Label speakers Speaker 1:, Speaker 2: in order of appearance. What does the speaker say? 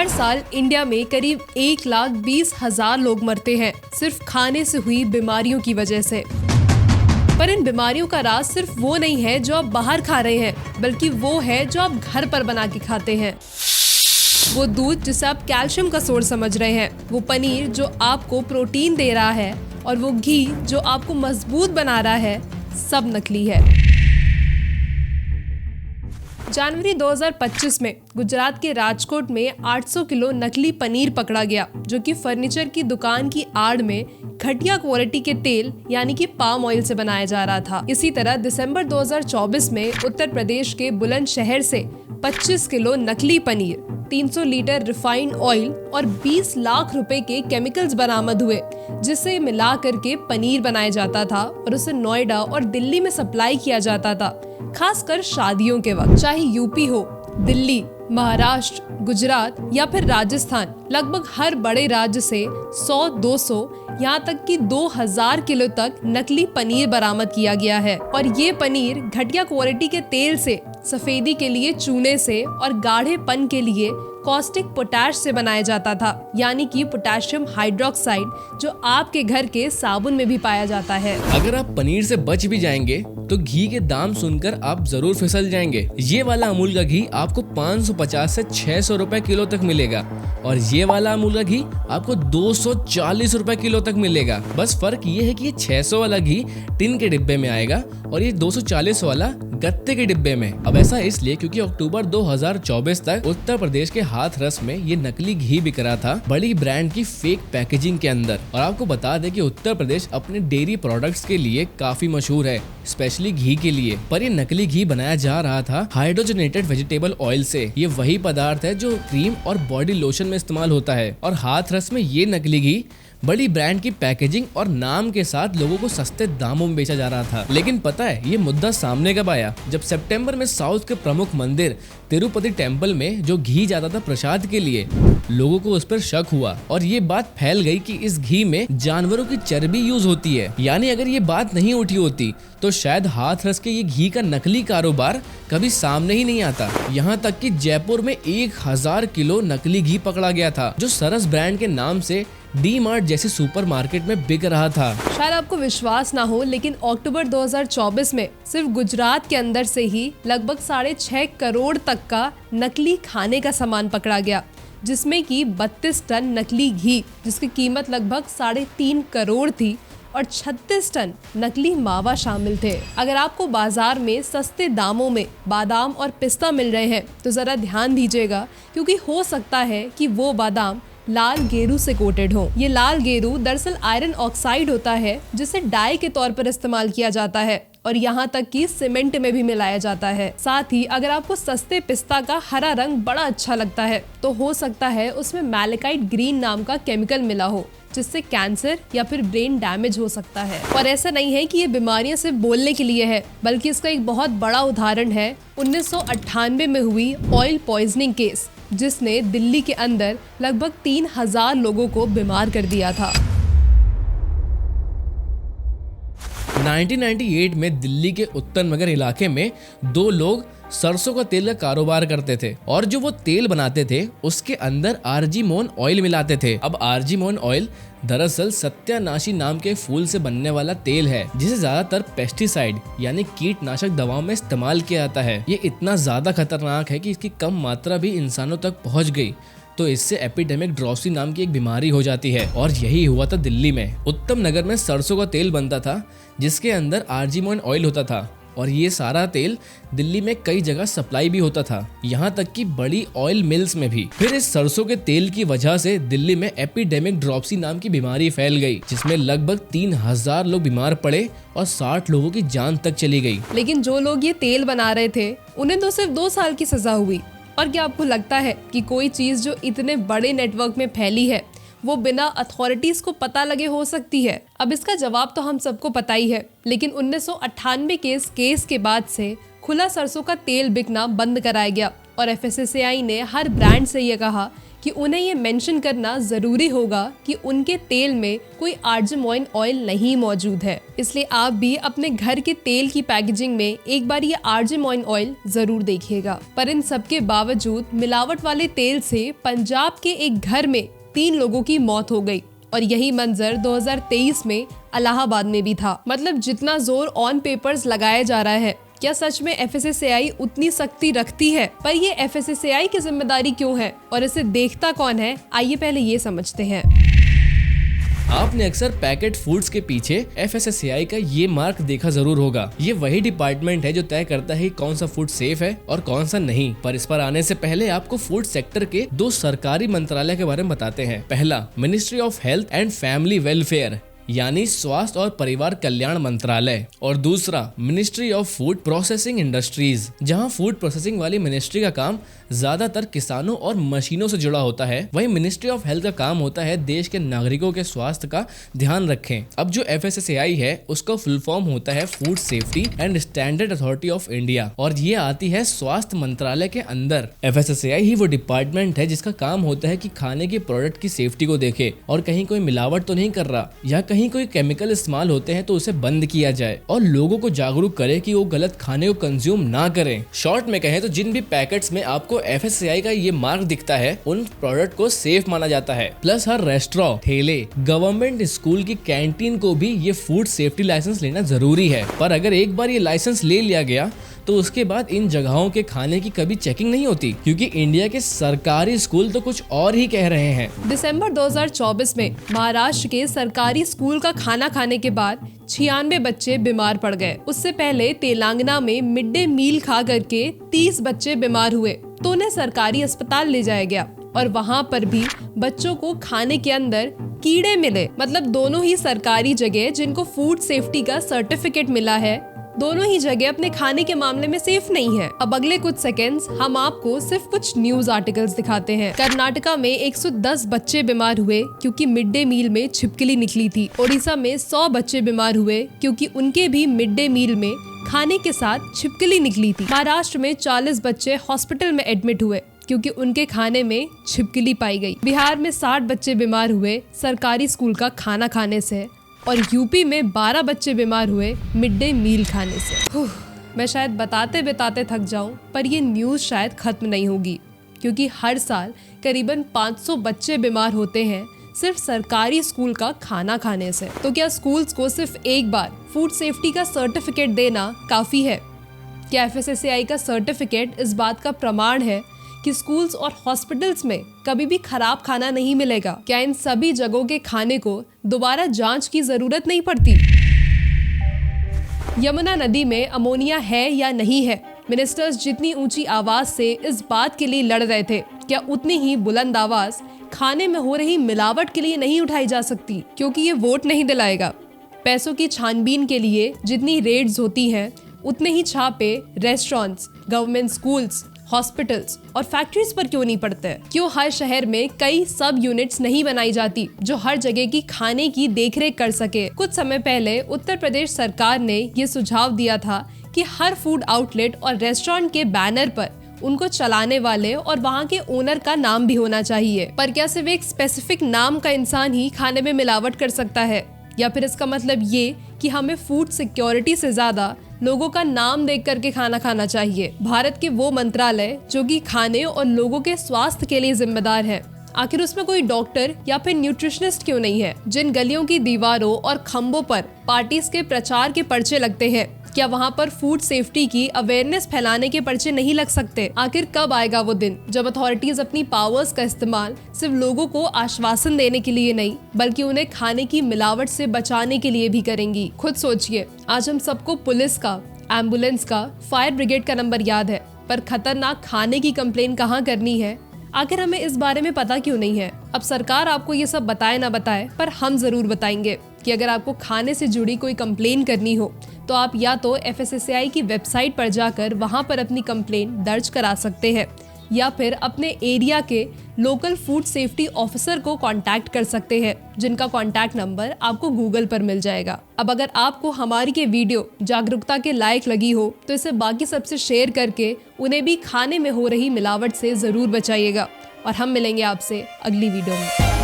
Speaker 1: हर साल इंडिया में करीब 1,20,000 लोग मरते हैं सिर्फ खाने से हुई बीमारियों की वजह से। पर इन बीमारियों का राज सिर्फ वो नहीं है जो आप बाहर खा रहे हैं, बल्कि वो है जो आप घर पर बना के खाते हैं। वो दूध जिसे आप कैल्शियम का सोर्स समझ रहे हैं, वो पनीर जो आपको प्रोटीन दे रहा है, और वो घी जो आपको मजबूत बना रहा है, सब नकली है। जनवरी 2025 में गुजरात के राजकोट में 800 किलो नकली पनीर पकड़ा गया, जो कि फर्नीचर की दुकान की आड़ में घटिया क्वालिटी के तेल यानी कि पाम ऑयल से बनाया जा रहा था। इसी तरह दिसंबर 2024 में उत्तर प्रदेश के बुलंदशहर से 25 किलो नकली पनीर, 300 लीटर रिफाइंड ऑयल और 20 लाख रुपए के केमिकल्स बरामद हुए, जिसे मिला करके पनीर बनाया जाता था और उसे नोएडा और दिल्ली में सप्लाई किया जाता था, खासकर शादियों के वक्त। चाहे यूपी हो, दिल्ली, महाराष्ट्र, गुजरात या फिर राजस्थान, लगभग हर बड़े राज्य से 100, 200 यहाँ तक कि 2000 किलो तक नकली पनीर बरामद किया गया है। और ये पनीर घटिया क्वालिटी के तेल से, सफेदी के लिए चूने से और गाढ़ेपन के लिए कॉस्टिक पोटैश से बनाया जाता था, यानी कि पोटेशियम हाइड्रोक्साइड, जो आपके घर के साबुन में भी पाया जाता है।
Speaker 2: अगर आप पनीर से बच भी जाएंगे तो घी के दाम सुनकर आप जरूर फिसल जाएंगे। ये वाला अमूल का घी आपको 550 से 600 रुपए किलो तक मिलेगा और ये वाला अमूल का घी आपको 240 रुपए किलो तक मिलेगा। बस फर्क ये है कि ये 600 वाला घी टिन के डिब्बे में आएगा और ये 240 वाला गत्ते के डिब्बे में। अब ऐसा इसलिए क्योंकि अक्टूबर 2024 तक उत्तर प्रदेश के हाथरस में ये नकली घी बिक रहा था बड़ी ब्रांड की फेक पैकेजिंग के अंदर। और आपको बता दें कि उत्तर प्रदेश अपने डेयरी प्रोडक्ट्स के लिए काफी मशहूर है, स्पेशली घी के लिए। पर ये नकली घी बनाया जा रहा था हाइड्रोजनेटेड वेजिटेबल ऑयल से। ये वही पदार्थ है जो क्रीम और बॉडी लोशन में इस्तेमाल होता है। और हाथरस में ये नकली घी बड़ी ब्रांड की पैकेजिंग और नाम के साथ लोगों को सस्ते दामों में बेचा जा रहा था। लेकिन पता है ये मुद्दा सामने कब आया? जब सितंबर में साउथ के प्रमुख मंदिर तिरुपति टेम्पल में जो घी जाता था प्रसाद के लिए, लोगों को उस पर शक हुआ और ये बात फैल गई कि इस घी में जानवरों की चर्बी यूज होती है। यानी अगर ये बात नहीं उठी होती तो शायद हाथरस के ये घी का नकली कारोबार कभी सामने ही नहीं आता। यहाँ तक कि जयपुर में 1000 किलो नकली घी पकड़ा गया था, जो सरस ब्रांड के नाम से डी मार्ट जैसे सुपरमार्केट में बिक रहा था।
Speaker 1: शायद आपको विश्वास ना हो, लेकिन अक्टूबर 2024 में सिर्फ गुजरात के अंदर से ही लगभग 6.5 करोड़ तक का नकली खाने का सामान पकड़ा गया, जिसमें कि 32 टन नकली घी जिसकी कीमत लगभग 3.5 करोड़ थी और 36 टन नकली मावा शामिल थे। अगर आपको बाजार में सस्ते दामों में बादाम और पिस्ता मिल रहे हैं तो जरा ध्यान दीजिएगा, क्योंकि हो सकता है कि वो बादाम लाल गेरू से कोटेड हो। ये लाल गेरू दरअसल आयरन ऑक्साइड होता है, जिसे डाई के तौर पर इस्तेमाल किया जाता है और यहाँ तक कि सीमेंट में भी मिलाया जाता है। साथ ही अगर आपको सस्ते पिस्ता का हरा रंग बड़ा अच्छा लगता है तो हो सकता है उसमें मैलेकाइट ग्रीन नाम का केमिकल मिला हो, जिससे कैंसर या फिर ब्रेन डैमेज हो सकता है। और ऐसा नहीं है कि ये बीमारियां सिर्फ बोलने के लिए है, बल्कि इसका एक बहुत बड़ा उदाहरण है 1998 में हुई ऑयल पॉइजनिंग केस, जिसने दिल्ली के अंदर लगभग 3000 लोगों को बीमार कर दिया था।
Speaker 2: 1998 में दिल्ली के उत्तर नगर इलाके में 2 लोग सरसों का तेल का कारोबार करते थे और जो वो तेल बनाते थे उसके अंदर आर्जीमोन ऑयल मिलाते थे। अब आर्जीमोन ऑयल दरअसल सत्यानाशी नाम के फूल से बनने वाला तेल है, जिसे ज्यादातर पेस्टिसाइड यानी कीटनाशक दवाओं में इस्तेमाल किया जाता है। ये इतना ज्यादा खतरनाक है कि इसकी कम मात्रा भी इंसानों तक पहुंच गई तो इससे एपिडेमिक ड्रॉपसी नाम की एक बीमारी हो जाती है। और यही हुआ था दिल्ली में। उत्तम नगर में सरसों का तेल बनता था, जिसके अंदर आर्जीमोन ऑयल होता था और ये सारा तेल दिल्ली में कई जगह सप्लाई भी होता था, यहाँ तक कि बड़ी ऑयल मिल्स में भी। फिर इस सरसों के तेल की वजह से दिल्ली में एपिडेमिक ड्रॉपसी नाम की बीमारी फैल गई, जिसमें लगभग 3000 लोग बीमार पड़े और 60 लोगों की जान तक चली गई।
Speaker 1: लेकिन जो लोग ये तेल बना रहे थे उन्हें तो सिर्फ 2 साल की सजा हुई। और क्या आपको लगता है कि कोई चीज जो इतने बड़े नेटवर्क में फैली है वो बिना अथॉरिटीज को पता लगे हो सकती है? अब इसका जवाब तो हम सबको पता ही है, लेकिन 1998 के इस केस के बाद से खुला सरसों का तेल बिकना बंद कराया गया और FSSAI ने हर ब्रांड से ये कहा कि उन्हें ये मेंशन करना जरूरी होगा कि उनके तेल में कोई आर्जिमोइन ऑयल नहीं मौजूद है। इसलिए आप भी अपने घर के तेल की पैकेजिंग में एक बार ये आर्जिमोइन ऑयल जरूर देखिएगा। पर इन सब के बावजूद मिलावट वाले तेल से पंजाब के एक घर में 3 लोगों की मौत हो गई और यही मंजर 2023 में इलाहाबाद में भी था। मतलब जितना जोर ऑन पेपर्स लगाया जा रहा है, क्या सच में FSSAI उतनी सख्ती रखती है? पर ये FSSAI की जिम्मेदारी क्यों है और इसे देखता कौन है? आइए पहले ये समझते हैं।
Speaker 2: आपने अक्सर पैकेट फूड्स के पीछे FSSAI का ये मार्क देखा जरूर होगा। ये वही डिपार्टमेंट है जो तय करता है कौन सा फूड सेफ है और कौन सा नहीं। पर इस पर आने से पहले आपको फूड सेक्टर के 2 सरकारी मंत्रालय के बारे में बताते हैं। पहला, ministry of health and family welfare यानी स्वास्थ्य और परिवार कल्याण मंत्रालय, और दूसरा ministry of food processing industries, जहां फूड प्रोसेसिंग वाली मिनिस्ट्री का काम ज्यादातर किसानों और मशीनों से जुड़ा होता है। वहीं मिनिस्ट्री ऑफ हेल्थ का काम होता है देश के नागरिकों के स्वास्थ्य का ध्यान रखें। अब जो FSSAI है उसका फुल फॉर्म होता है food safety and standard authority of India और ये आती है स्वास्थ्य मंत्रालय के अंदर। FSSAI ही वो डिपार्टमेंट है जिसका काम होता है कि खाने के प्रोडक्ट की सेफ्टी को देखे और कहीं कोई मिलावट तो नहीं कर रहा या कहीं कोई केमिकल इस्तेमाल होते हैं तो उसे बंद किया जाए और लोगों को जागरूक करे कि वो गलत खाने को कंज्यूम ना करें। शॉर्ट में कहें तो जिन भी पैकेट्स में आपको FSSAI का ये मार्क दिखता है उन प्रोडक्ट को सेफ माना जाता है। प्लस हर रेस्टोरेंट, ठेले, गवर्नमेंट स्कूल की कैंटीन को भी ये फूड सेफ्टी लाइसेंस लेना जरूरी है। पर अगर एक बार ये लाइसेंस ले लिया गया तो उसके बाद इन जगहों के खाने की कभी चेकिंग नहीं होती, क्योंकि इंडिया के सरकारी स्कूल तो कुछ और ही कह रहे हैं।
Speaker 1: दिसंबर 2024 में महाराष्ट्र के सरकारी स्कूल का खाना खाने के बाद 96 बच्चे बीमार पड़ गए। उससे पहले तेलंगाना में मिड डे मील खा करके 30 बच्चे बीमार हुए तो उन्हें सरकारी अस्पताल ले जाया गया और वहाँ पर भी बच्चों को खाने के अंदर कीड़े मिले। मतलब दोनों ही सरकारी जगह जिनको फूड सेफ्टी का सर्टिफिकेट मिला है, दोनों ही जगह अपने खाने के मामले में सेफ नहीं है। अब अगले कुछ सेकंड्स हम आपको सिर्फ कुछ न्यूज आर्टिकल्स दिखाते हैं। कर्नाटका में 110 बच्चे बीमार हुए क्योंकि मिड डे मील में छिपकली निकली थी। ओडिशा में 100 बच्चे बीमार हुए क्योंकि उनके भी मिड डे मील में खाने के साथ छिपकली निकली थी। महाराष्ट्र में 40 बच्चे हॉस्पिटल में एडमिट हुए क्योंकि उनके खाने में छिपकली पाई गई। बिहार में 60 बच्चे बीमार हुए सरकारी स्कूल का खाना खाने से और यूपी में 12 बच्चे बीमार हुए मिड डे मील खाने से। मैं शायद बताते बताते थक जाऊं, पर ये न्यूज़ शायद खत्म नहीं होगी क्योंकि हर साल करीबन 500 बच्चे बीमार होते हैं सिर्फ सरकारी स्कूल का खाना खाने से। तो क्या स्कूल्स को सिर्फ एक बार फूड सेफ्टी का सर्टिफिकेट देना काफ़ी है? क्या FSSAI का सर्टिफिकेट इस बात का प्रमाण है कि स्कूल्स और हॉस्पिटल्स में कभी भी खराब खाना नहीं मिलेगा? क्या इन सभी जगहों के खाने को दोबारा जांच की जरूरत नहीं पड़ती? यमुना नदी में अमोनिया है या नहीं है, मिनिस्टर्स जितनी ऊंची आवाज से इस बात के लिए लड़ रहे थे, क्या उतनी ही बुलंद आवाज खाने में हो रही मिलावट के लिए नहीं उठाई जा सकती? क्योंकि ये वोट नहीं दिलाएगा। पैसों की छानबीन के लिए जितनी रेड्स होती हैं उतने ही छापे रेस्टोरेंट्स, गवर्नमेंट स्कूल्स, हॉस्पिटल्स और फैक्ट्रीज पर क्यों नहीं पड़ते? क्यों हर शहर में कई सब यूनिट्स नहीं बनाई जाती जो हर जगह की खाने की देखरेख कर सके? कुछ समय पहले उत्तर प्रदेश सरकार ने ये सुझाव दिया था कि हर फूड आउटलेट और रेस्टोरेंट के बैनर पर उनको चलाने वाले और वहाँ के ओनर का नाम भी होना चाहिए। पर क्या सिर्फ एक स्पेसिफिक नाम का इंसान ही खाने में मिलावट कर सकता है? या फिर इसका मतलब ये कि हमें फूड सिक्योरिटी से ज्यादा लोगों का नाम देख करके खाना खाना चाहिए? भारत के वो मंत्रालय जो कि खाने और लोगों के स्वास्थ्य के लिए जिम्मेदार है, आखिर उसमें कोई डॉक्टर या फिर न्यूट्रिशनिस्ट क्यों नहीं है? जिन गलियों की दीवारों और खम्बों पर पार्टीज के प्रचार के पर्चे लगते हैं, क्या वहाँ पर फूड सेफ्टी की अवेयरनेस फैलाने के पर्चे नहीं लग सकते? आखिर कब आएगा वो दिन जब अथॉरिटीज अपनी पावर्स का इस्तेमाल सिर्फ लोगों को आश्वासन देने के लिए नहीं बल्कि उन्हें खाने की मिलावट से बचाने के लिए भी करेंगी? खुद सोचिए, आज हम सबको पुलिस का, एम्बुलेंस का, फायर ब्रिगेड का नंबर याद है, पर खतरनाक खाने की कंप्लेन कहाँ करनी है? आखिर हमें इस बारे में पता क्यों नहीं है? अब सरकार आपको ये सब बताए ना बताए, पर हम जरूर बताएंगे कि अगर आपको खाने से जुड़ी कोई कंप्लेन करनी हो तो आप या तो FSSAI की वेबसाइट पर जाकर वहां पर अपनी कंप्लेन दर्ज करा सकते हैं या फिर अपने एरिया के लोकल फूड सेफ्टी ऑफिसर को कांटेक्ट कर सकते हैं, जिनका कांटेक्ट नंबर आपको गूगल पर मिल जाएगा। अब अगर आपको हमारी ये वीडियो जागरूकता के लायक लगी हो तो इसे बाकी सबसे शेयर करके उन्हें भी खाने में हो रही मिलावट से जरूर बचाइएगा। और हम मिलेंगे आपसे अगली वीडियो में।